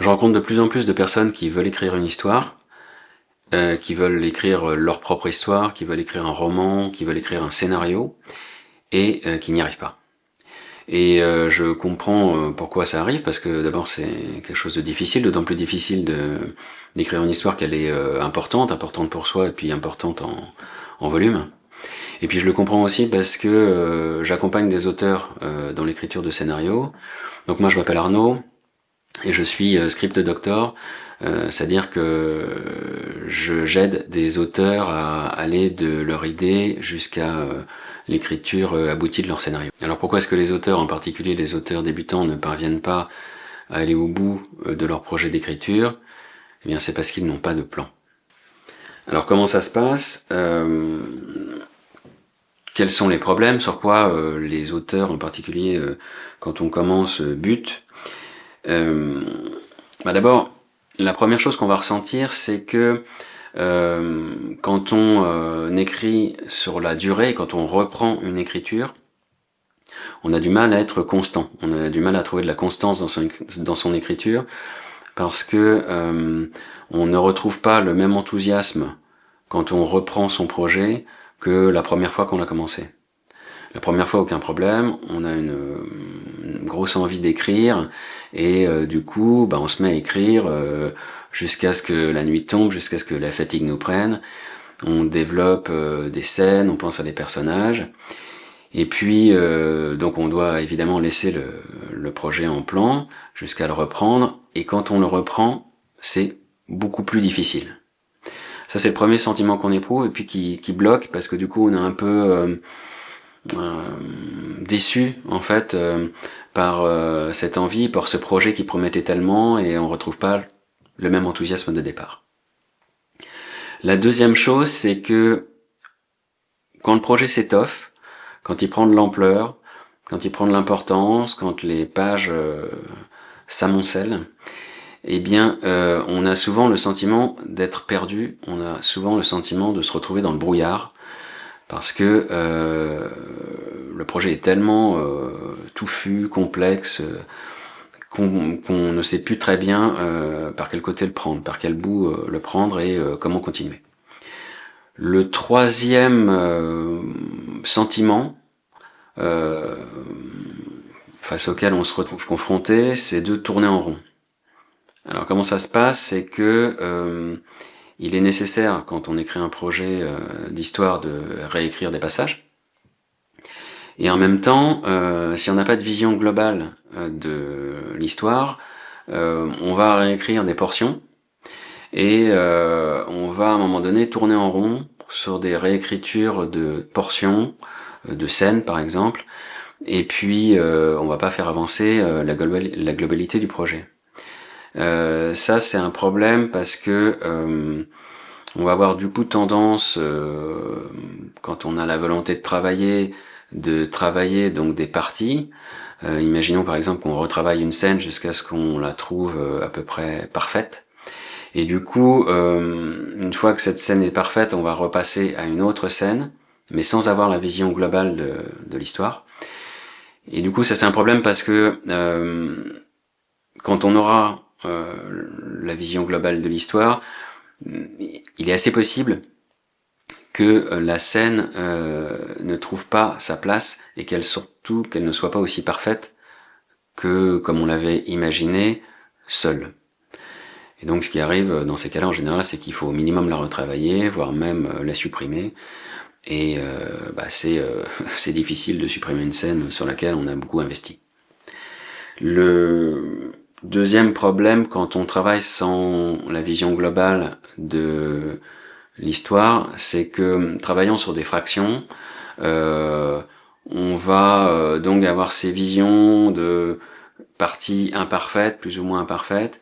Je rencontre de plus en plus de personnes qui veulent écrire une histoire, qui veulent écrire leur propre histoire, qui veulent écrire un roman, qui veulent écrire un scénario, et qui n'y arrivent pas. Et je comprends pourquoi ça arrive, parce que d'abord c'est quelque chose de difficile, d'autant plus difficile d'écrire une histoire qu'elle est importante pour soi, et puis importante en volume. Et puis je le comprends aussi parce que j'accompagne des auteurs dans l'écriture de scénarios. Donc moi je m'appelle Arnaud, et je suis script doctor, c'est-à-dire que j'aide des auteurs à aller de leur idée jusqu'à l'écriture aboutie de leur scénario. Alors pourquoi est-ce que les auteurs, en particulier les auteurs débutants, ne parviennent pas à aller au bout de leur projet d'écriture? Eh bien c'est parce qu'ils n'ont pas de plan. Alors comment ça se passe? Quels sont les problèmes? Sur quoi les auteurs, en particulier quand on commence, butent? D'abord, la première chose qu'on va ressentir, c'est que quand on écrit sur la durée, quand on reprend une écriture, on a du mal à être constant, on a du mal à trouver de la constance dans son écriture, parce que on ne retrouve pas le même enthousiasme quand on reprend son projet que la première fois qu'on l'a commencé. La première fois, aucun problème, on a une grosse envie d'écrire, et du coup, on se met à écrire jusqu'à ce que la nuit tombe, jusqu'à ce que la fatigue nous prenne. On développe des scènes, on pense à des personnages, et puis donc on doit évidemment laisser le projet en plan jusqu'à le reprendre, et quand on le reprend, c'est beaucoup plus difficile. Ça c'est le premier sentiment qu'on éprouve, et puis qui bloque, parce que du coup on a un peu déçu en fait par cette envie, par ce projet qui promettait tellement, et on retrouve pas le même enthousiasme de départ. La deuxième chose, c'est que quand le projet s'étoffe, quand il prend de l'ampleur, quand il prend de l'importance, quand les pages s'amoncellent, eh bien on a souvent le sentiment d'être perdu, on a souvent le sentiment de se retrouver dans le brouillard, parce que le projet est tellement touffu, complexe, qu'on ne sait plus très bien par quel côté le prendre, par quel bout le prendre, et comment continuer. Le troisième sentiment face auquel on se retrouve confronté, c'est de tourner en rond. Alors comment ça se passe? C'est que il est nécessaire, quand on écrit un projet d'histoire, de réécrire des passages. Et en même temps, si on n'a pas de vision globale de l'histoire, on va réécrire des portions, et on va à un moment donné tourner en rond sur des réécritures de portions, de scènes par exemple, et puis on va pas faire avancer la globalité du projet. Ça c'est un problème, parce que on va avoir du coup tendance, quand on a la volonté de travailler donc des parties. Imaginons par exemple qu'on retravaille une scène jusqu'à ce qu'on la trouve à peu près parfaite. Et du coup, une fois que cette scène est parfaite, on va repasser à une autre scène, mais sans avoir la vision globale de l'histoire. Et du coup, ça c'est un problème, parce que quand on aura la vision globale de l'histoire, il est assez possible que la scène ne trouve pas sa place, et qu'elle ne soit pas aussi parfaite que comme on l'avait imaginé seule. Et donc ce qui arrive dans ces cas-là en général, c'est qu'il faut au minimum la retravailler, voire même la supprimer. Et c'est difficile de supprimer une scène sur laquelle on a beaucoup investi. Le deuxième problème, quand on travaille sans la vision globale de l'histoire, c'est que travaillant sur des fractions, on va donc avoir ces visions de parties imparfaites, plus ou moins imparfaites,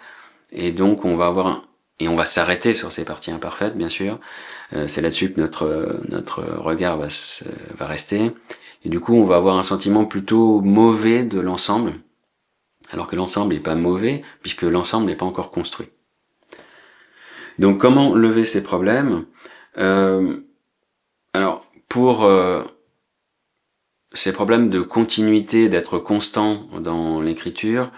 et donc on va s'arrêter sur ces parties imparfaites, bien sûr. C'est là-dessus que notre regard va rester, et du coup on va avoir un sentiment plutôt mauvais de l'ensemble, alors que l'ensemble n'est pas mauvais, puisque l'ensemble n'est pas encore construit. Donc comment lever ces problèmes? Alors pour ces problèmes de continuité, d'être constant dans l'écriture,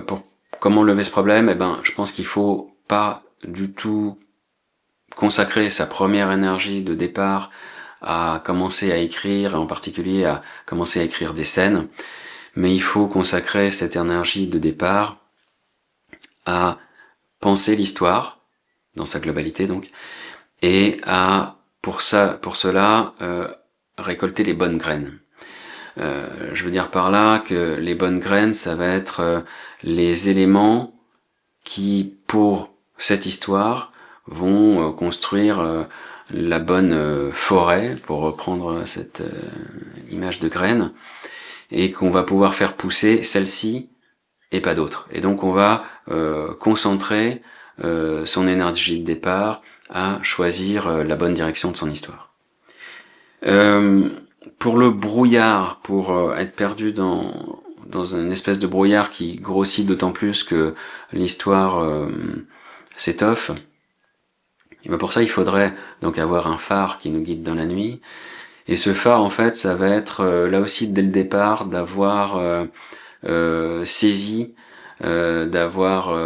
pour comment lever ce problème? Eh ben, je pense qu'il faut pas du tout consacrer sa première énergie de départ à commencer à écrire, en particulier à commencer à écrire des scènes, mais il faut consacrer cette énergie de départ à penser l'histoire, dans sa globalité donc, et à, pour cela, récolter les bonnes graines. Je veux dire par là que les bonnes graines, ça va être les éléments qui, pour cette histoire, vont construire la bonne forêt, pour reprendre cette image de graine, et qu'on va pouvoir faire pousser celle-ci et pas d'autres. Et donc on va concentrer son énergie de départ à choisir la bonne direction de son histoire. Pour le brouillard, pour être perdu dans une espèce de brouillard qui grossit d'autant plus que l'histoire s'étoffe, et ben pour ça il faudrait donc avoir un phare qui nous guide dans la nuit. Et ce phare, en fait, ça va être là aussi dès le départ d'avoir saisi, d'avoir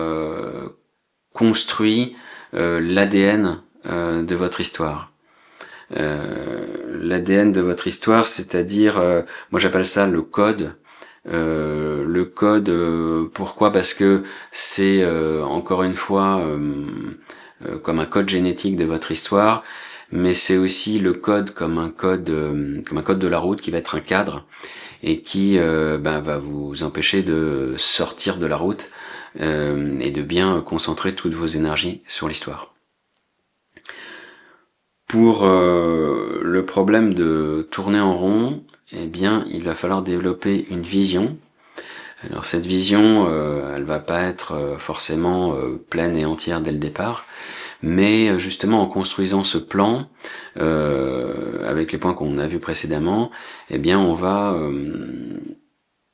construit l'ADN de votre histoire. L'ADN de votre histoire, c'est-à-dire, moi j'appelle ça le code. Le code, pourquoi? Parce que c'est encore une fois comme un code génétique de votre histoire, mais c'est aussi le code comme un code de la route qui va être un cadre et qui va vous empêcher de sortir de la route et de bien concentrer toutes vos énergies sur l'histoire. Pour le problème de tourner en rond, eh bien, il va falloir développer une vision. Alors cette vision, elle va pas être forcément pleine et entière dès le départ, mais justement en construisant ce plan, avec les points qu'on a vus précédemment, eh bien on va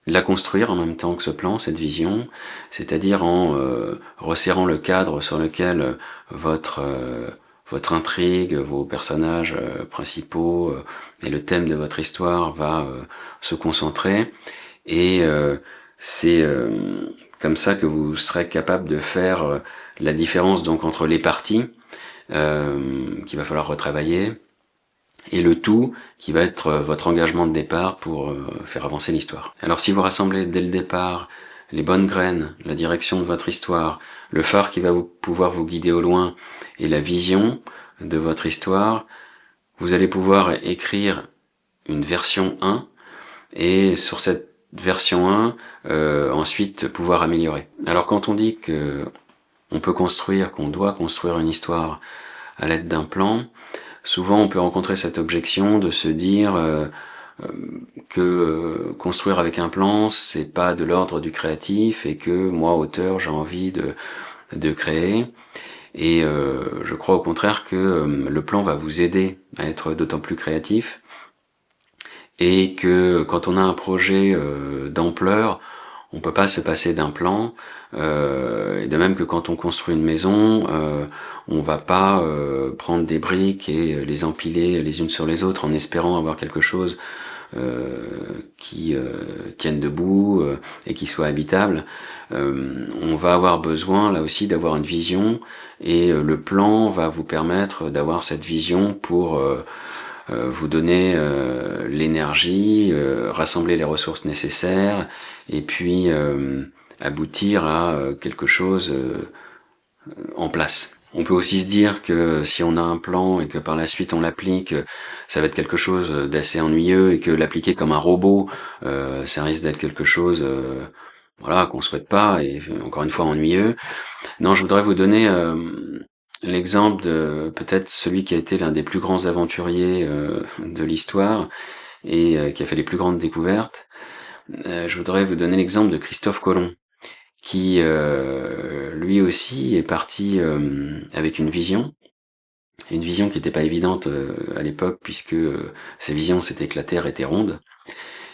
la construire en même temps que ce plan, cette vision, c'est-à-dire en resserrant le cadre sur lequel votre intrigue, vos personnages principaux et le thème de votre histoire va se concentrer. Et c'est comme ça que vous serez capable de faire la différence donc entre les parties qu'il va falloir retravailler et le tout qui va être votre engagement de départ pour faire avancer l'histoire. Alors si vous rassemblez dès le départ les bonnes graines, la direction de votre histoire, le phare qui va pouvoir vous guider au loin et la vision de votre histoire, vous allez pouvoir écrire une version 1 et sur cette version 1, ensuite pouvoir améliorer. Alors quand on dit que on peut construire, qu'on doit construire une histoire à l'aide d'un plan, souvent on peut rencontrer cette objection de se dire que construire avec un plan, c'est pas de l'ordre du créatif et que moi, auteur, j'ai envie de créer. Et je crois au contraire que le plan va vous aider à être d'autant plus créatif et que quand on a un projet d'ampleur, on peut pas se passer d'un plan, et de même que quand on construit une maison, on va pas prendre des briques et les empiler les unes sur les autres en espérant avoir quelque chose qui tienne debout et qui soit habitable. On va avoir besoin là aussi d'avoir une vision et le plan va vous permettre d'avoir cette vision pour vous donner l'énergie, rassembler les ressources nécessaires et puis aboutir à quelque chose en place. On peut aussi se dire que si on a un plan et que par la suite on l'applique, ça va être quelque chose d'assez ennuyeux et que l'appliquer comme un robot, ça risque d'être quelque chose qu'on souhaite pas et encore une fois ennuyeux. Non, je voudrais vous donner l'exemple de peut-être celui qui a été l'un des plus grands aventuriers de l'histoire et qui a fait les plus grandes découvertes. Je voudrais vous donner l'exemple de Christophe Colomb, qui lui aussi est parti avec une vision qui n'était pas évidente à l'époque puisque sa vision c'était que la Terre était ronde.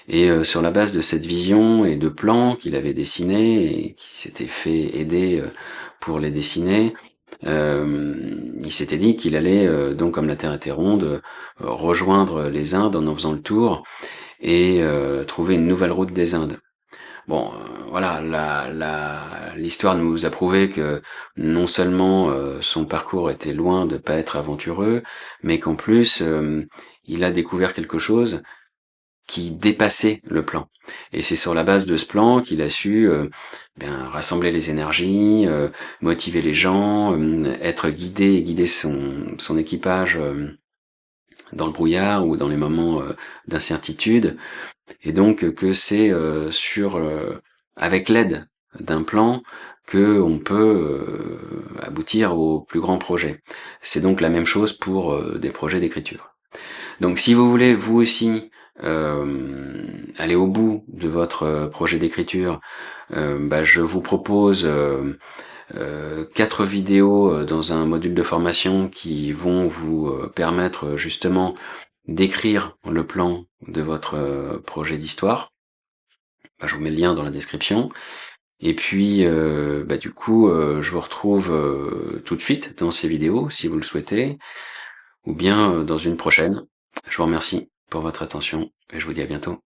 Et sur la base de cette vision et de plans qu'il avait dessinés et qui s'était fait aider pour les dessiner, il s'était dit qu'il allait, donc comme la Terre était ronde, rejoindre les Indes en faisant le tour et trouver une nouvelle route des Indes. Bon, voilà, l'histoire nous a prouvé que non seulement son parcours était loin de pas être aventureux, mais qu'en plus il a découvert quelque chose qui dépassait le plan. Et c'est sur la base de ce plan qu'il a su bien rassembler les énergies, motiver les gens, être guidé et guider son équipage dans le brouillard ou dans les moments d'incertitude. Et donc que c'est avec l'aide d'un plan que on peut aboutir au plus grand projet. C'est donc la même chose pour des projets d'écriture. Donc si vous voulez vous aussi aller au bout de votre projet d'écriture, je vous propose 4 vidéos dans un module de formation qui vont vous permettre justement d'écrire le plan de votre projet d'histoire. Je vous mets le lien dans la description. Et puis, du coup, je vous retrouve tout de suite dans ces vidéos, si vous le souhaitez, ou bien dans une prochaine. Je vous remercie pour votre attention et je vous dis à bientôt.